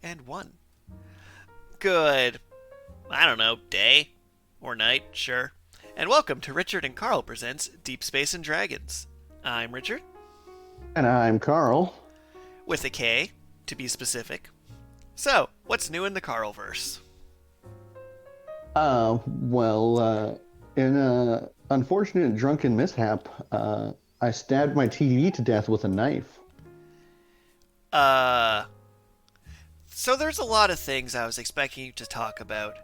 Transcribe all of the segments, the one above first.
And one. Good, I don't know, day or night, sure. And welcome to Richard and Karl presents Deep Space and Dragons. I'm Richard, And I'm Carl. with a K, to be specific. So, what's new in the Karlverse? In a unfortunate drunken mishap, I stabbed my TV to death with a knife. Uh, so there's a lot of things I was expecting you to talk about.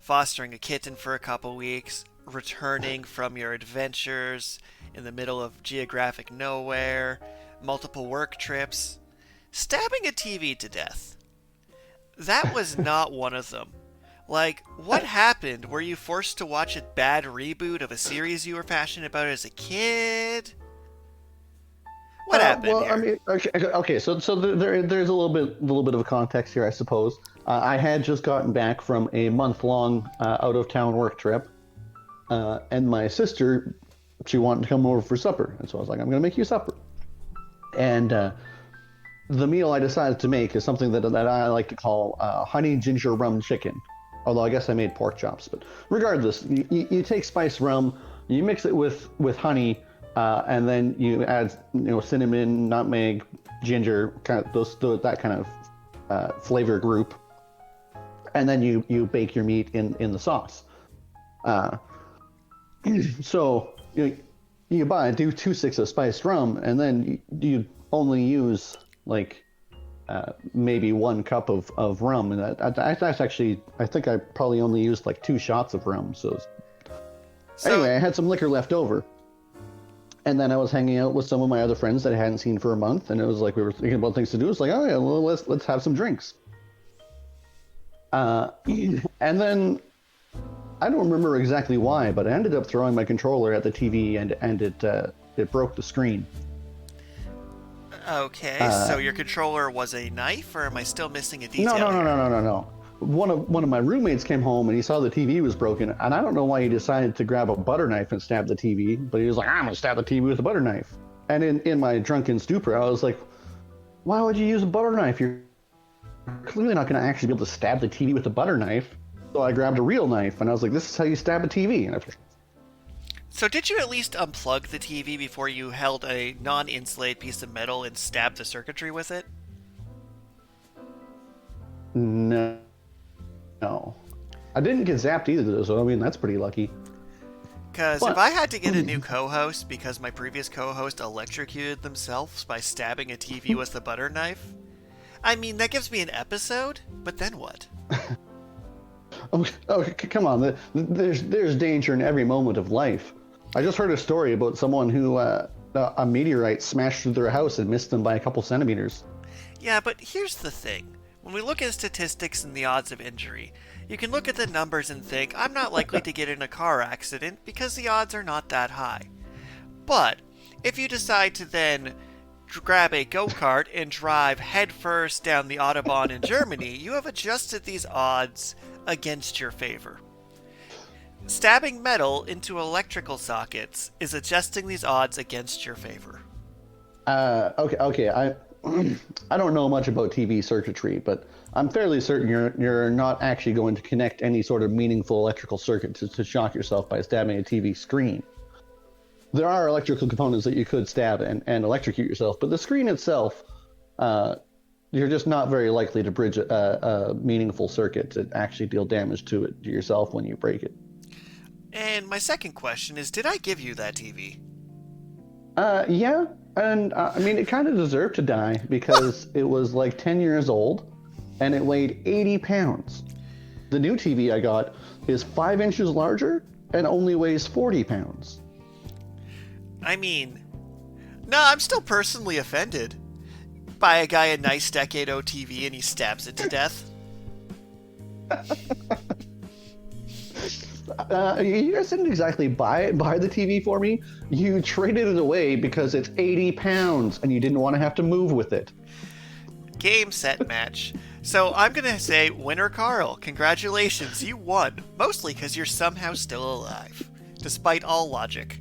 Fostering a kitten for a couple weeks, returning from your adventures in the middle of geographic nowhere, multiple work trips, stabbing a TV to death. That was not one of them. Like, what happened? Were you forced to watch a bad reboot of a series you were passionate about as a kid? What happened here? I mean, okay. So there's a little bit of a context here, I suppose. I had just gotten back from a month-long out of town work trip, and my sister, she wanted to come over for supper, and so I was like, I'm gonna make you supper. And the meal I decided to make is something that I like to call honey ginger rum chicken. Although I guess I made pork chops, but regardless, you take spiced rum, you mix it with honey, and then you add cinnamon, nutmeg, ginger, kind of that kind of flavor group, and then you bake your meat in the sauce. So you buy do 2 sticks of spiced rum, and then you only use like maybe 1 cup of rum, and that's actually, I think I probably only used like 2 shots of rum. So anyway, I had some liquor left over, and then I was hanging out with some of my other friends that I hadn't seen for a month, and it was like we were thinking about things to do. It's like, oh yeah, well, let's have some drinks. And then I don't remember exactly why, but I ended up throwing my controller at the TV, and it broke the screen. Okay, so your controller was a knife, or am I still missing a detail? No. One of my roommates came home and he saw the TV was broken, and I don't know why he decided to grab a butter knife and stab the TV, but he was like, I'm gonna stab the TV with a butter knife. And in my drunken stupor, I was like, why would you use a butter knife? You're clearly not gonna actually be able to stab the TV with a butter knife. So I grabbed a real knife, and I was like, this is how you stab a TV. And So did you at least unplug the TV before you held a non-insulated piece of metal and stabbed the circuitry with it? No. I didn't get zapped either, so I mean, that's pretty lucky. Because if I had to get a new co-host because my previous co-host electrocuted themselves by stabbing a TV with a butter knife, I mean, that gives me an episode, but then what? Oh, come on. There's danger in every moment of life. I just heard a story about someone who a meteorite smashed through their house and missed them by a couple centimeters. Yeah, but here's the thing. When we look at statistics and the odds of injury, you can look at the numbers and think, I'm not likely to get in a car accident because the odds are not that high. But if you decide to then grab a go-kart and drive headfirst down the Autobahn in Germany, you have adjusted these odds against your favor. Stabbing metal into electrical sockets is adjusting these odds against your favor. Okay. I don't know much about TV circuitry, but I'm fairly certain you're not actually going to connect any sort of meaningful electrical circuit to shock yourself by stabbing a TV screen. There are electrical components that you could stab and electrocute yourself, but the screen itself, you're just not very likely to bridge a meaningful circuit to actually deal damage to yourself when you break it. And my second question is, did I give you that TV? Yeah, and I mean, it kind of deserved to die because it was like 10 years old, and it weighed 80 pounds. The new TV I got is 5 inches larger and only weighs 40 pounds. I mean, no, I'm still personally offended. Buy a guy a nice decade-old TV and he stabs it to death. You guys didn't exactly buy the TV for me. You traded it away because it's 80 pounds and you didn't want to have to move with it. Game, set, match. So I'm going to say, winner Karl, congratulations, you won. Mostly because you're somehow still alive, despite all logic.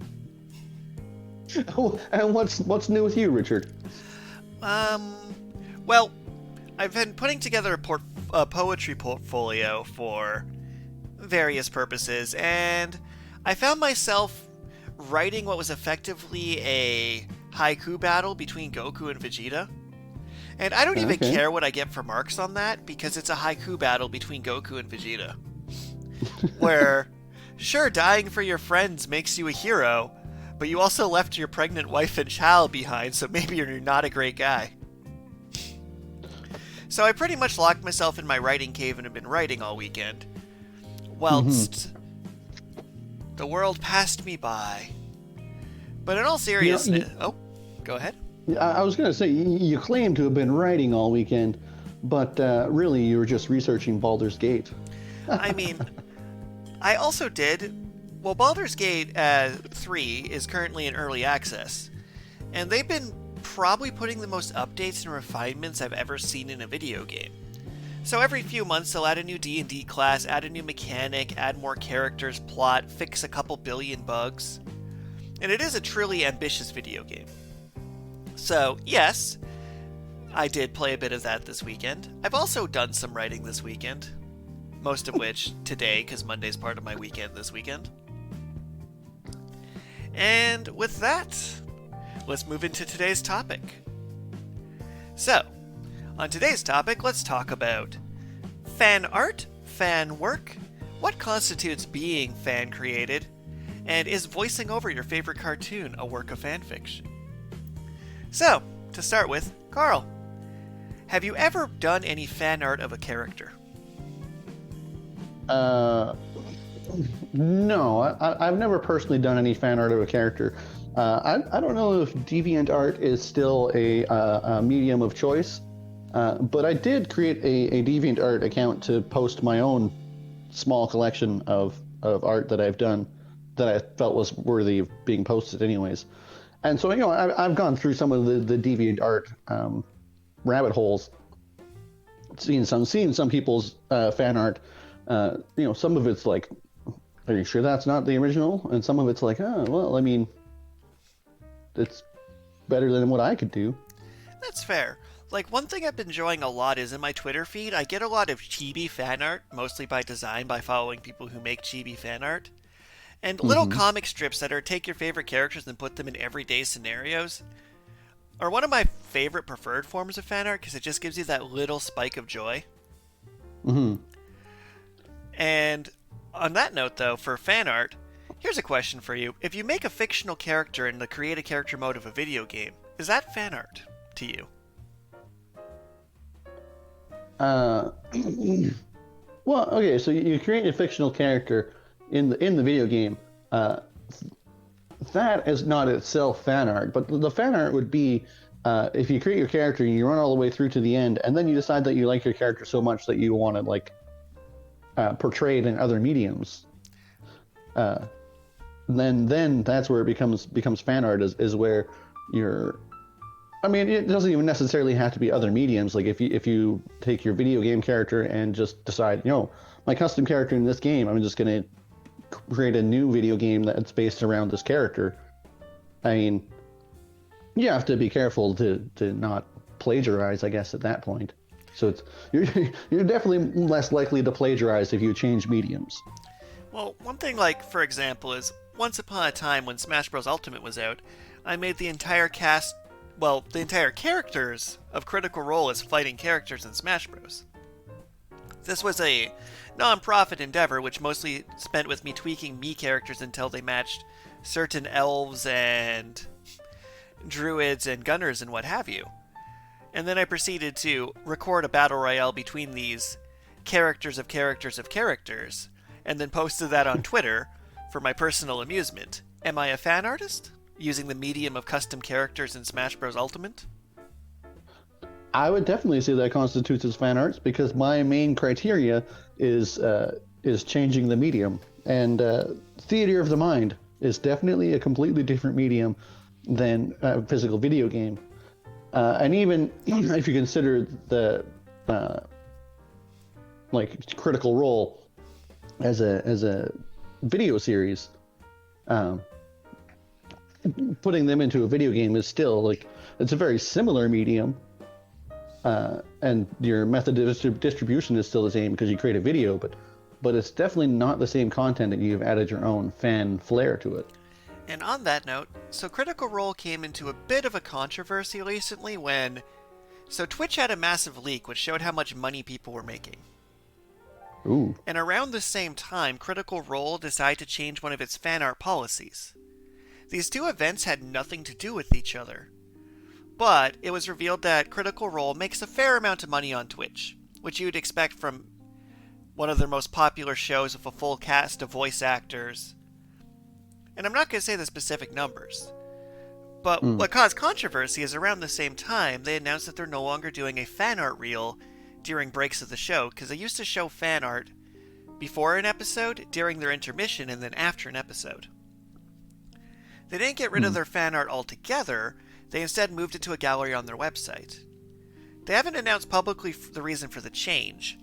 Oh, and what's new with you, Richard? Well, I've been putting together a poetry portfolio for various purposes, and I found myself writing what was effectively a haiku battle between Goku and Vegeta. And I don't even Okay. care what I get for marks on that because it's a haiku battle between Goku and Vegeta. Where, sure, dying for your friends makes you a hero, but you also left your pregnant wife and child behind, so maybe you're not a great guy. So I pretty much locked myself in my writing cave and have been writing all weekend, whilst the world passed me by. But in all seriousness... Oh, go ahead. I was going to say, you claim to have been writing all weekend, but really you were just researching Baldur's Gate. I mean, I also did... Well, Baldur's Gate 3 is currently in early access, and they've been probably putting the most updates and refinements I've ever seen in a video game. So every few months they'll add a new D&D class, add a new mechanic, add more characters, plot, fix a couple billion bugs. And it is a truly ambitious video game. So, yes, I did play a bit of that this weekend. I've also done some writing this weekend. Most of which today, because Monday's part of my weekend this weekend. And with that, let's move into today's topic. So, on today's topic, let's talk about fan art, fan work, what constitutes being fan created, and is voicing over your favorite cartoon a work of fan fiction? So, to start with, Carl, have you ever done any fan art of a character? No, I've never personally done any fan art of a character. I don't know if DeviantArt is still a medium of choice, but I did create a DeviantArt account to post my own small collection of art that I've done that I felt was worthy of being posted anyways. And so, I've gone through some of the DeviantArt rabbit holes, seeing some people's fan art. Some of it's like, are you sure that's not the original? And some of it's like, oh, well, I mean, it's better than what I could do. That's fair. Like, one thing I've been enjoying a lot is in my Twitter feed, I get a lot of chibi fan art, mostly by design, by following people who make chibi fan art. And little comic strips that are take your favorite characters and put them in everyday scenarios are one of my favorite preferred forms of fan art because it just gives you that little spike of joy. And on that note, though, for fan art, here's a question for you. If you make a fictional character in the create a character mode of a video game, is that fan art to you? Well, okay, so you create a fictional character in the video game. That is not itself fan art, but the fan art would be if you create your character and you run all the way through to the end, and then you decide that you like your character so much that you want to portray it in other mediums. Then that's where it becomes fan art is where you're. I mean, it doesn't even necessarily have to be other mediums. Like if you take your video game character and just decide, my custom character in this game, I'm just gonna create a new video game that's based around this character. I mean, you have to be careful to not plagiarize, I guess, at that point. So you're definitely less likely to plagiarize if you change mediums. Well, one thing, like, for example, is once upon a time when Smash Bros. Ultimate was out, I made the entire characters of Critical Role as fighting characters in Smash Bros. This was a non-profit endeavor which mostly spent with me tweaking Mii characters until they matched certain elves and druids and gunners and what have you. And then I proceeded to record a battle royale between these characters of characters of characters, and then posted that on Twitter for my personal amusement. Am I a fan artist? Using the medium of custom characters in Smash Bros. Ultimate? I would definitely say that constitutes as fan arts because my main criteria is changing the medium, and theater of the mind is definitely a completely different medium than a physical video game. And even if you consider the Critical Role as a video series, putting them into a video game is still it's a very similar medium. and your method of distribution is still the same because you create a video, but it's definitely not the same content, and you've added your own fan flair to it. And on that note, so Critical Role came into a bit of a controversy recently when. So Twitch had a massive leak which showed how much money people were making. Ooh. And around the same time, Critical Role decided to change one of its fan art policies. These two events had nothing to do with each other. But it was revealed that Critical Role makes a fair amount of money on Twitch, which you'd expect from one of their most popular shows with a full cast of voice actors. And I'm not going to say the specific numbers. But what caused controversy is around the same time, they announced that they're no longer doing a fan art reel during breaks of the show, because they used to show fan art before an episode, during their intermission, and then after an episode. They didn't get rid of their fan art altogether, they instead moved it to a gallery on their website. They haven't announced publicly the reason for the change,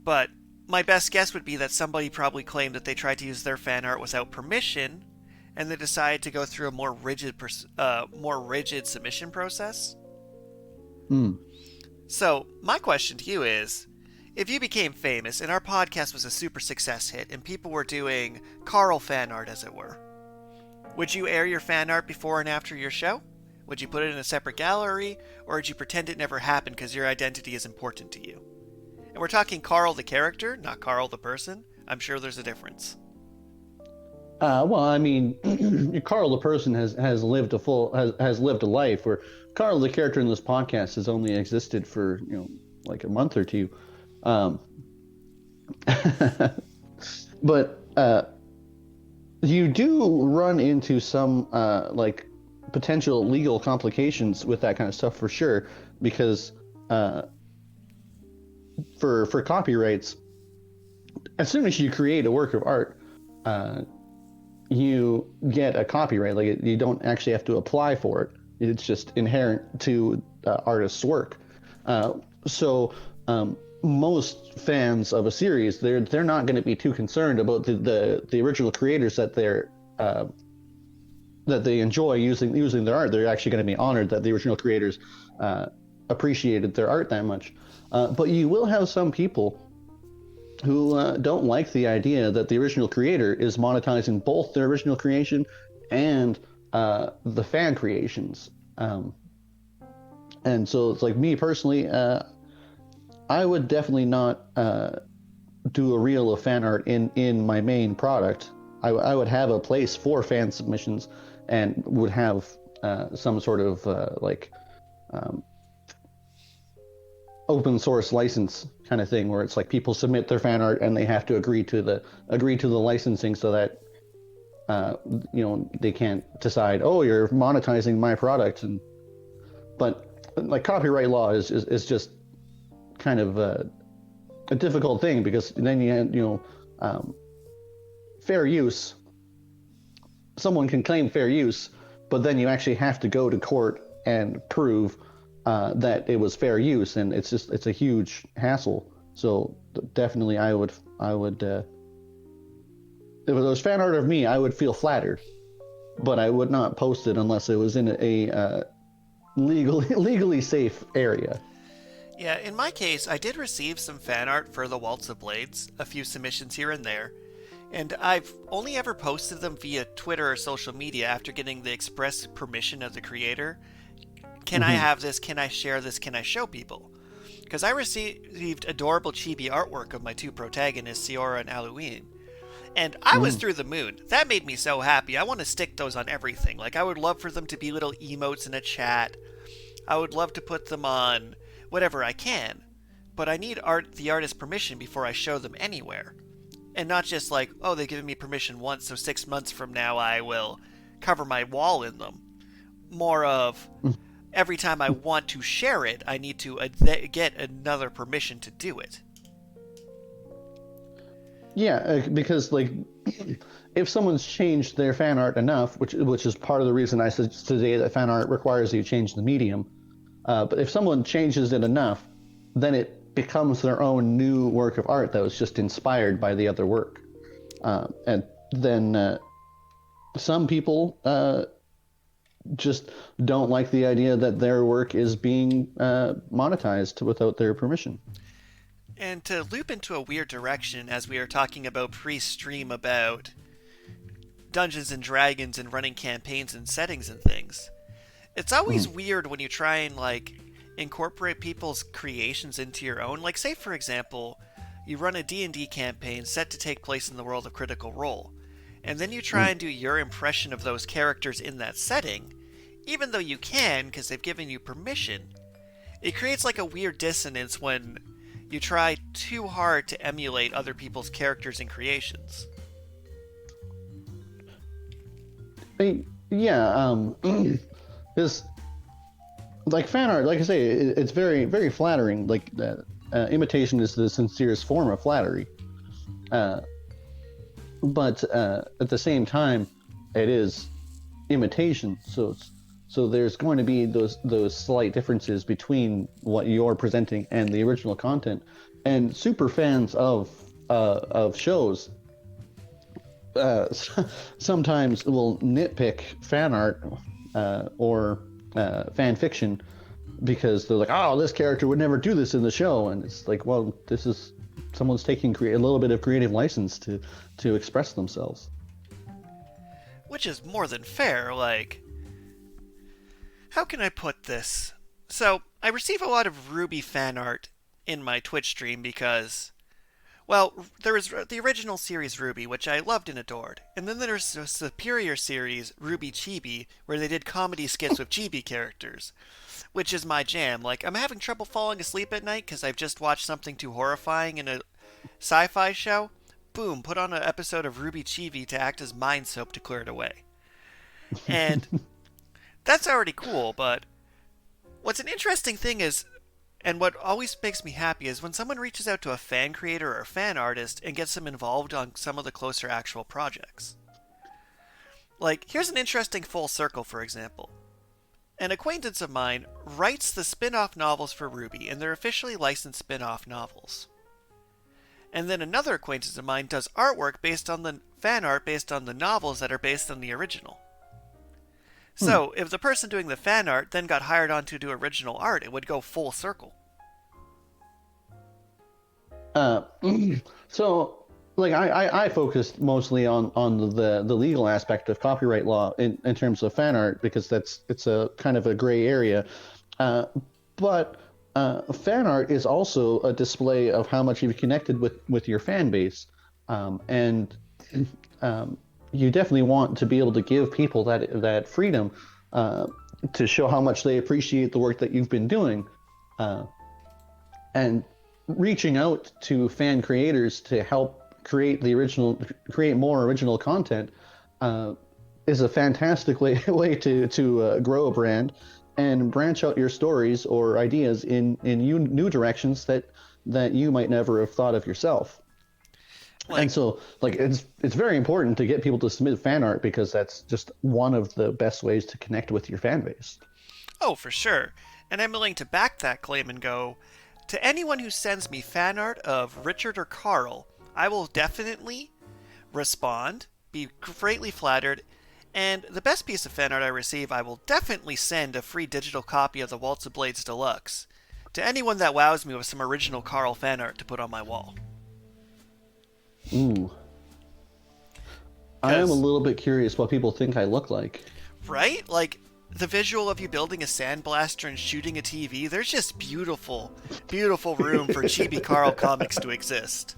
but my best guess would be that somebody probably claimed that they tried to use their fan art without permission, and they decided to go through a more rigid submission process. So, my question to you is, if you became famous and our podcast was a super success hit and people were doing Karl fan art, as it were, would you air your fan art before and after your show? Would you put it in a separate gallery, or would you pretend it never happened because your identity is important to you? And we're talking Karl the character, not Karl the person. I'm sure there's a difference. Well, I mean, Karl the person has lived a life, where Karl the character in this podcast has only existed for like a month or two. But you do run into some like potential legal complications with that kind of stuff for sure, because for copyrights, as soon as you create a work of art, you get a copyright. Like, you don't actually have to apply for it. It's just inherent to artist's work. So most fans of a series, they're not going to be too concerned about the original creators that they enjoy using their art. They're actually going to be honored that the original creators appreciated their art that much. But you will have some people who don't like the idea that the original creator is monetizing both their original creation and the fan creations. And so it's like, me personally, I would definitely not do a reel of fan art in my main product. I would have a place for fan submissions, and would have some sort of open source license kind of thing, where it's like people submit their fan art and they have to agree to the licensing, so that they can't decide, oh, you're monetizing my product. But like, copyright law is just kind of a difficult thing, because then fair use, someone can claim fair use, but then you actually have to go to court and prove that it was fair use, and it's a huge hassle. So definitely I would if it was fan art of me, I would feel flattered, but I would not post it unless it was in a legally safe area. Yeah, in my case, I did receive some fan art for the Waltz of Blades, a few submissions here and there, and I've only ever posted them via Twitter or social media after getting the express permission of the creator. Can I have this? Can I share this? Can I show people? Because I received adorable chibi artwork of my two protagonists, Siora and Halloween, and I was through the moon. That made me so happy. I want to stick those on everything. Like, I would love for them to be little emotes in a chat. I would love to put them on whatever I can, but I need the artist's permission before I show them anywhere. And not just like, oh, they've given me permission once, so 6 months from now I will cover my wall in them. More of, every time I want to share it, I need to get another permission to do it. Yeah, because like, if someone's changed their fan art enough, which is part of the reason I said today that fan art requires you change the medium, but if someone changes it enough, then it becomes their own new work of art that was just inspired by the other work. And then some people just don't like the idea that their work is being monetized without their permission. And to loop into a weird direction, as we are talking about pre-stream about Dungeons and Dragons and running campaigns and settings and things, it's always weird when you try and like incorporate people's creations into your own. Like, say for example, you run a D&D campaign set to take place in the world of Critical Role, and then you try and do your impression of those characters in that setting, even though you can because they've given you permission. It creates like a weird dissonance when you try too hard to emulate other people's characters and creations. Yeah, this like fan art, like I say, it's very very flattering. Like imitation is the sincerest form of flattery, but at the same time, it is imitation. So there's going to be those slight differences between what you're presenting and the original content. And super fans of shows sometimes will nitpick fan art or fan fiction because they're like, oh, this character would never do this in the show, and it's like, well, this is someone's taking a little bit of creative license to express themselves, which is more than fair. Like, how can I put this? So I receive a lot of RWBY fan art in my Twitch stream because, well, there was the original series RWBY, which I loved and adored, and then there's the superior series RWBY Chibi, where they did comedy skits with Chibi characters, which is my jam. Like, I'm having trouble falling asleep at night because I've just watched something too horrifying in a sci-fi show. Boom, put on an episode of RWBY Chibi to act as mind soap to clear it away. And that's already cool, but what's an interesting thing is, and what always makes me happy, is when someone reaches out to a fan creator or a fan artist and gets them involved on some of the closer actual projects. Like, here's an interesting full circle, for example. An acquaintance of mine writes the spin-off novels for RWBY, and they're officially licensed spin-off novels. And then another acquaintance of mine does artwork based on the fan art based on the novels that are based on the original. So, if the person doing the fan art then got hired on to do original art, it would go full circle. So, like, I focused mostly on the legal aspect of copyright law in terms of fan art because it's a kind of a gray area. But fan art is also a display of how much you've connected with your fan base, and you definitely want to be able to give people that freedom to show how much they appreciate the work that you've been doing, and reaching out to fan creators to help create more original content is a fantastic way to grow a brand and branch out your stories or ideas in new directions that you might never have thought of yourself. And so, like, it's very important to get people to submit fan art because that's just one of the best ways to connect with your fan base. Oh, for sure. And I'm willing to back that claim and go, to anyone who sends me fan art of Richard or Karl, I will definitely respond, be greatly flattered, and the best piece of fan art I receive, I will definitely send a free digital copy of the Waltz of Blades Deluxe to anyone that wows me with some original Karl fan art to put on my wall. Ooh. I am a little bit curious what people think I look like. Right? Like, the visual of you building a sandblaster and shooting a TV, there's just beautiful, beautiful room for Chibi Karl comics to exist.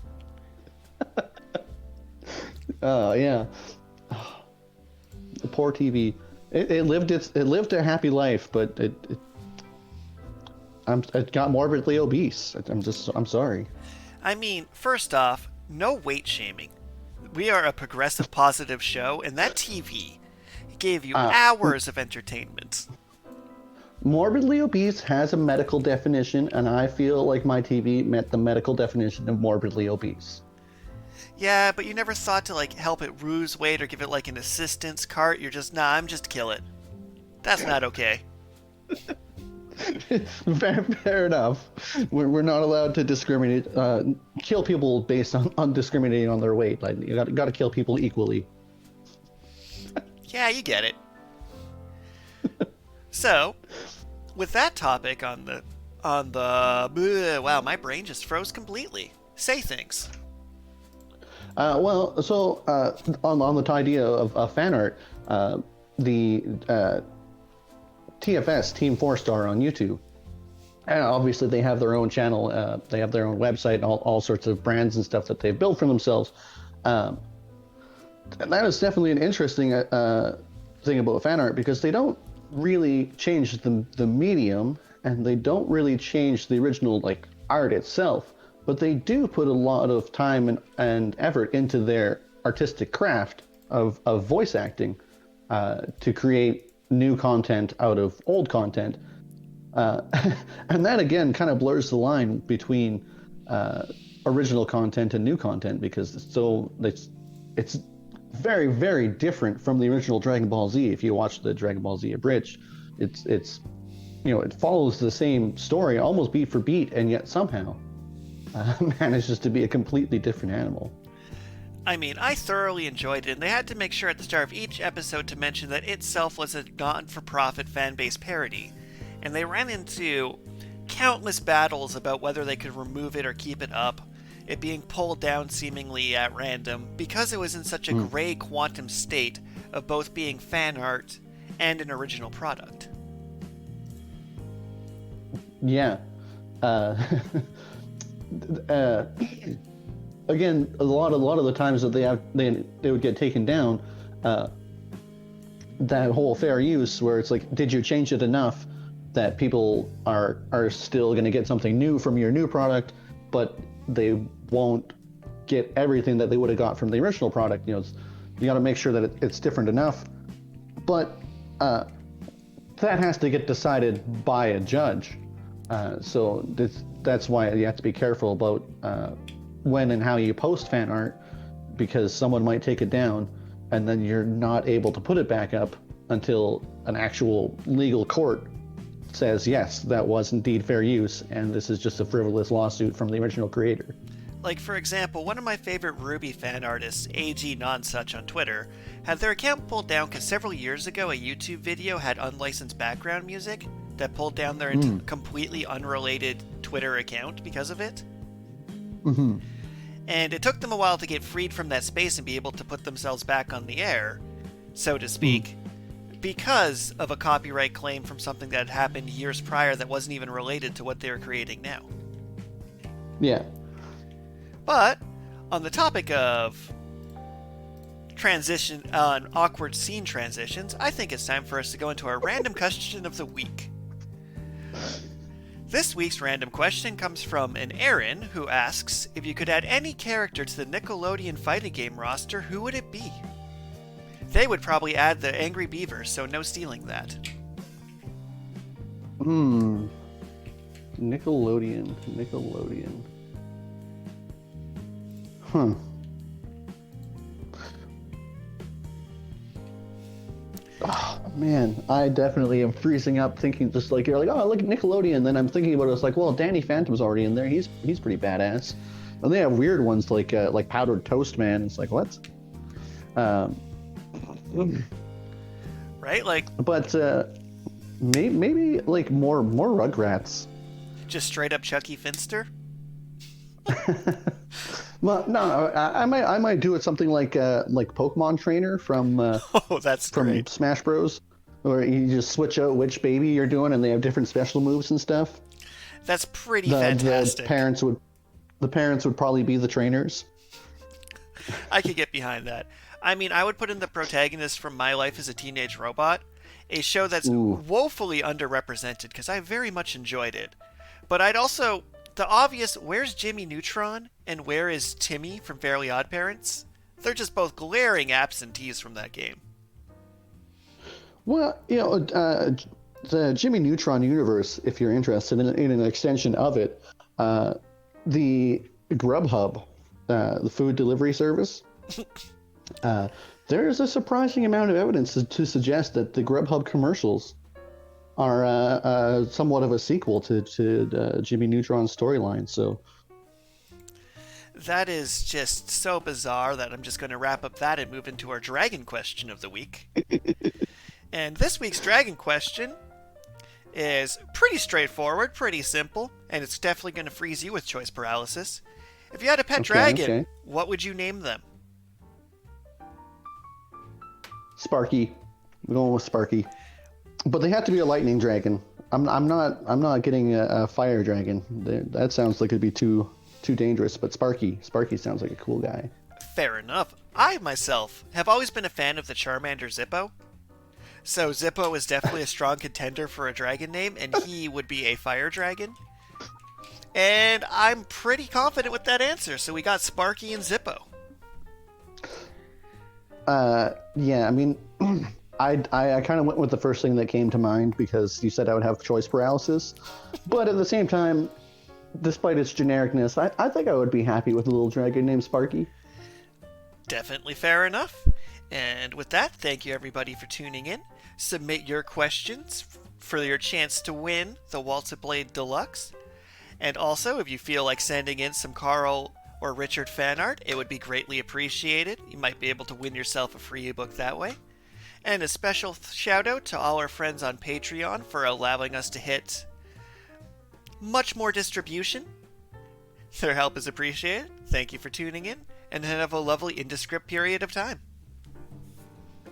Oh, yeah. The poor TV. It lived a happy life, but it got morbidly obese. I'm sorry. I mean, first off, no weight shaming. We are a progressive positive show, and that TV gave you hours of entertainment. Morbidly obese has a medical definition, and I feel like my TV met the medical definition of morbidly obese. Yeah, but you never thought to, like, help it lose weight or give it, like, an assistance cart. You're just, I'm just kill it. That's not okay. Fair enough. We're not allowed to discriminate, kill people based on discriminating on their weight. Like, you got to kill people equally. Yeah, you get it. So, with that topic wow, my brain just froze completely. Say things. On the idea of fan art, the TFS Team 4-Star on YouTube. And obviously, they have their own channel. They have their own website, and all sorts of brands and stuff that they've built for themselves. And that is definitely an interesting thing about fan art, because they don't really change the medium, and they don't really change the original like art itself, but they do put a lot of time and effort into their artistic craft of voice acting to create new content out of old content. And that again kind of blurs the line between original content and new content, because it's very, very different from the original Dragon Ball Z. If you watch the Dragon Ball Z abridged, it's it follows the same story almost beat for beat, and yet somehow manages to be a completely different animal. I mean, I thoroughly enjoyed it, and they had to make sure at the start of each episode to mention that itself was a not-for-profit fan-based parody. And they ran into countless battles about whether they could remove it or keep it up, it being pulled down seemingly at random, because it was in such a gray quantum state of both being fan art and an original product. Yeah. Again, a lot of the times that they would get taken down, that whole fair use, where it's like, did you change it enough that people are still going to get something new from your new product, but they won't get everything that they would have got from the original product? You got to make sure that it's different enough, but that has to get decided by a judge. So that's why you have to be careful about when and how you post fan art, because someone might take it down, and then you're not able to put it back up until an actual legal court says, yes, that was indeed fair use, and this is just a frivolous lawsuit from the original creator. Like, for example, one of my favorite Ruby fan artists, AG Nonsuch on Twitter, had their account pulled down because several years ago a YouTube video had unlicensed background music that pulled down their completely unrelated Twitter account because of it. Mm-hmm. And it took them a while to get freed from that space and be able to put themselves back on the air, so to speak, because of a copyright claim from something that had happened years prior that wasn't even related to what they were creating now. Yeah. But, on the topic of awkward scene transitions, I think it's time for us to go into our random question of the week. This week's random question comes from an Aaron, who asks, if you could add any character to the Nickelodeon fighting game roster, who would it be? They would probably add the Angry Beavers, so no stealing that. Nickelodeon. Huh. Oh, man, I definitely am freezing up thinking, just like, you're like, oh, look at Nickelodeon. Then I'm thinking about it, it's like, well, Danny Phantom's already in there. He's pretty badass. And they have weird ones like Powdered Toast Man. It's like, what? Right? Like, but maybe like more Rugrats. Just straight up Chucky Finster? Well, no, I might do it something like Pokemon Trainer from that's from great. Smash Bros, where you just switch out which baby you're doing, and they have different special moves and stuff. That's pretty fantastic. The parents would probably be the trainers. I could get behind that. I mean, I would put in the protagonist from My Life as a Teenage Robot, a show that's woefully underrepresented because I very much enjoyed it. But I'd also, the obvious, where's Jimmy Neutron and where is Timmy from Fairly Odd Parents? They're just both glaring absentees from that game. Well, the Jimmy Neutron universe, if you're interested in an extension of it, the Grubhub, the food delivery service, there is a surprising amount of evidence to suggest that the Grubhub commercials are somewhat of a sequel to Jimmy Neutron's storyline. So that is just so bizarre that I'm just going to wrap up that and move into our dragon question of the week. And this week's dragon question is pretty straightforward, pretty simple, and it's definitely going to freeze you with choice paralysis. If you had a pet dragon, what would you name them? Sparky. We're going with Sparky. But they have to be a lightning dragon. I'm not getting a fire dragon. That sounds like it'd be too dangerous. But Sparky sounds like a cool guy. Fair enough. I myself have always been a fan of the Charmander Zippo. So Zippo is definitely a strong contender for a dragon name, and he would be a fire dragon. And I'm pretty confident with that answer. So we got Sparky and Zippo. Yeah, I mean, I kind of went with the first thing that came to mind because you said I would have choice paralysis. But at the same time, despite its genericness, I think I would be happy with a little dragon named Sparky. Definitely fair enough. And with that, thank you everybody for tuning in. Submit your questions for your chance to win the Waltz Blade Deluxe. And also, if you feel like sending in some Karl or Richard fan art, it would be greatly appreciated. You might be able to win yourself a free ebook that way. And a special shout out to all our friends on Patreon for allowing us to hit much more distribution. Their help is appreciated. Thank you for tuning in, and have a lovely indescript period of time.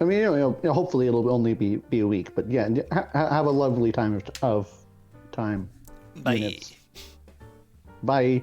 I mean, hopefully it'll only be a week, but yeah, have a lovely time of time. Bye. Minutes. Bye.